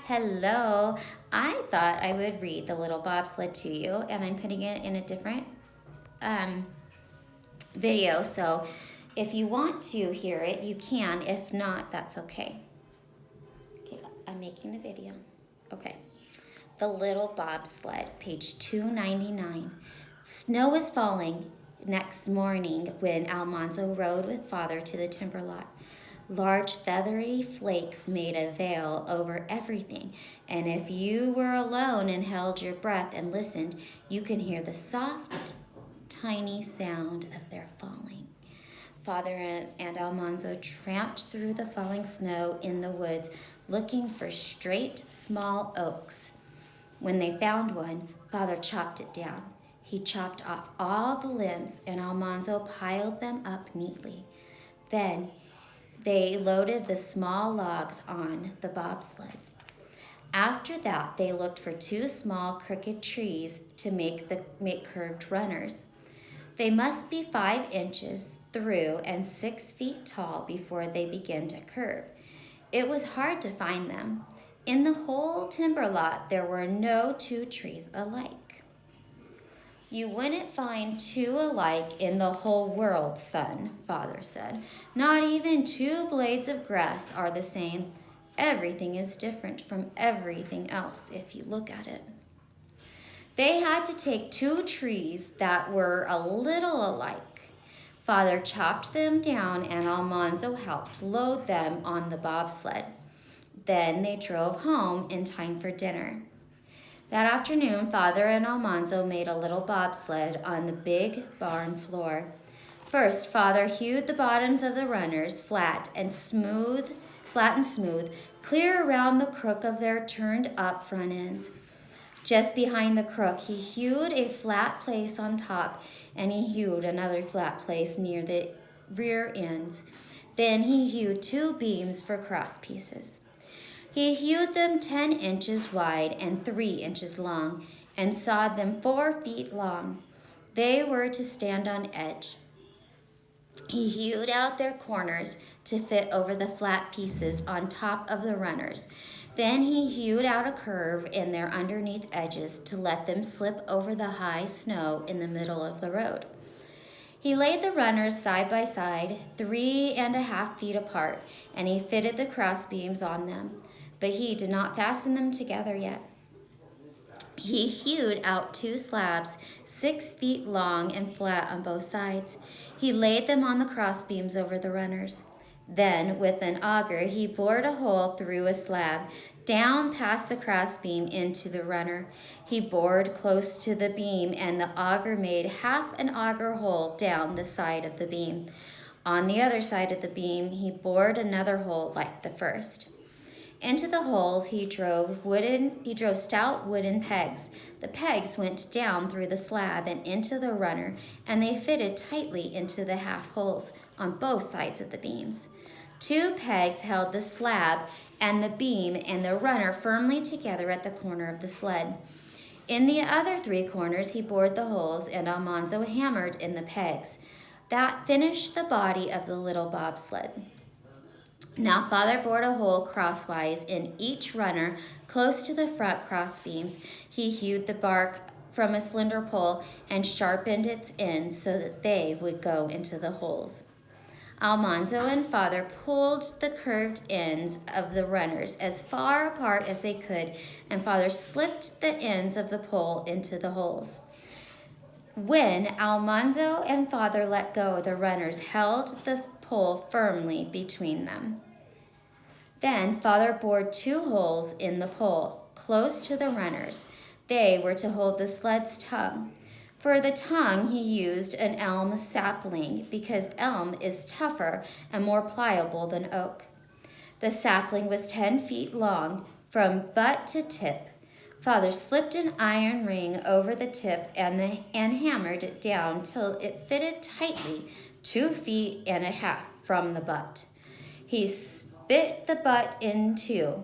Hello. I thought I would read the Little Bobsled to you, and I'm putting it in a different um, video. So if you want to hear it, you can. If not, that's okay. Okay, I'm making the video. Okay. The Little Bobsled, page 299. Snow was falling next morning when Almanzo rode with Father to the timber lot. Large feathery flakes made a veil over everything, and if you were alone and held your breath and listened, you can hear the soft, tiny sound of their falling. Father and Almanzo tramped through the falling snow in the woods, looking for straight, small oaks. When they found one, Father chopped it down. He chopped off all the limbs, and Almanzo piled them up neatly. Then they loaded the small logs on the bobsled. After that, they looked for two small crooked trees to make curved runners. They must be 5 inches through and 6 feet tall before they begin to curve. It was hard to find them. In the whole timber lot, there were no 2 trees alike. You wouldn't find 2 alike in the whole world, son, Father said. Not even 2 blades of grass are the same. Everything is different from everything else if you look at it. They had to take 2 trees that were a little alike. Father chopped them down and Almanzo helped load them on the bobsled. Then they drove home in time for dinner. That afternoon, Father and Almanzo made a little bobsled on the big barn floor. First, Father hewed the bottoms of the runners flat and smooth, clear around the crook of their turned up front ends. Just behind the crook, he hewed a flat place on top, and he hewed another flat place near the rear ends. Then he hewed 2 beams for cross pieces. He hewed them 10 inches wide and 3 inches long, and sawed them 4 feet long. They were to stand on edge. He hewed out their corners to fit over the flat pieces on top of the runners. Then he hewed out a curve in their underneath edges to let them slip over the high snow in the middle of the road. He laid the runners side by side, 3.5 feet apart, and he fitted the cross beams on them. But he did not fasten them together yet. He hewed out 2 slabs, 6 feet long and flat on both sides. He laid them on the cross beams over the runners. Then, with an auger, he bored a hole through a slab, down past the cross beam into the runner. He bored close to the beam, and the auger made half an auger hole down the side of the beam. On the other side of the beam, he bored another hole like the first. Into the holes he drove stout wooden pegs. The pegs went down through the slab and into the runner, and they fitted tightly into the half holes on both sides of the beams. 2 pegs held the slab and the beam and the runner firmly together at the corner of the sled. In the other 3 corners he bored the holes, and Almanzo hammered in the pegs. That finished the body of the little bobsled. Now Father bored a hole crosswise in each runner close to the front cross beams. He hewed the bark from a slender pole and sharpened its ends so that they would go into the holes. Almanzo and Father pulled the curved ends of the runners as far apart as they could, and Father slipped the ends of the pole into the holes. When Almanzo and Father let go, the runners held the pole firmly between them. Then Father bored 2 holes in the pole, close to the runners. They were to hold the sled's tongue. For the tongue he used an elm sapling, because elm is tougher and more pliable than oak. The sapling was 10 feet long, from butt to tip. Father slipped an iron ring over the tip and hammered it down till it fitted tightly 2.5 feet from the butt. He split the butt in two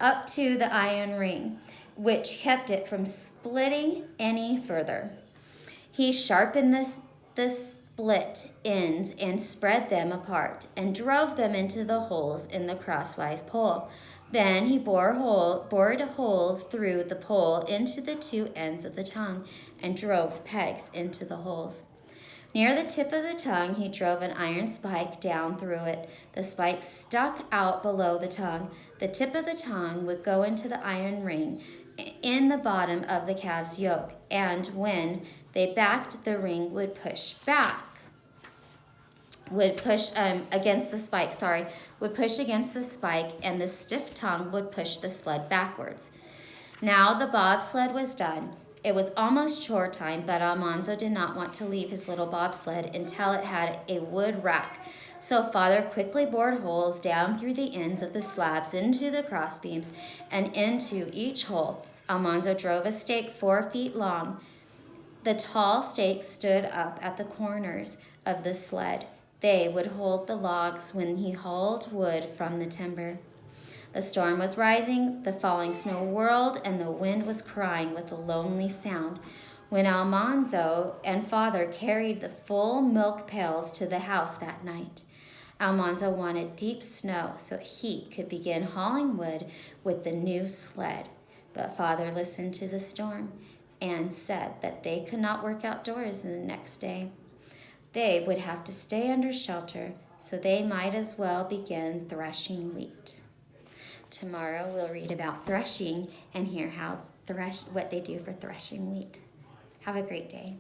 up to the iron ring, which kept it from splitting any further. He sharpened the split ends and spread them apart, and drove them into the holes in the crosswise pole. Then he bored holes through the pole into the two ends of the tongue, and drove pegs into the holes. Near the tip of the tongue, he drove an iron spike down through it. The spike stuck out below the tongue. The tip of the tongue would go into the iron ring in the bottom of the calf's yoke, and when they backed, the ring would push against the spike, would push against the spike, and the stiff tongue would push the sled backwards. Now the bobsled was done. It was almost chore time, but Almanzo did not want to leave his little bobsled until it had a wood rack. So Father quickly bored holes down through the ends of the slabs into the crossbeams and into each hole. Almanzo drove a stake 4 feet long. The tall stakes stood up at the corners of the sled. They would hold the logs when he hauled wood from the timber. The storm was rising, the falling snow whirled, and the wind was crying with a lonely sound. When Almanzo and Father carried the full milk pails to the house that night, Almanzo wanted deep snow so he could begin hauling wood with the new sled. But Father listened to the storm and said that they could not work outdoors the next day. They would have to stay under shelter, so they might as well begin threshing wheat. Tomorrow we'll read about threshing and hear what they do for threshing wheat. Have a great day.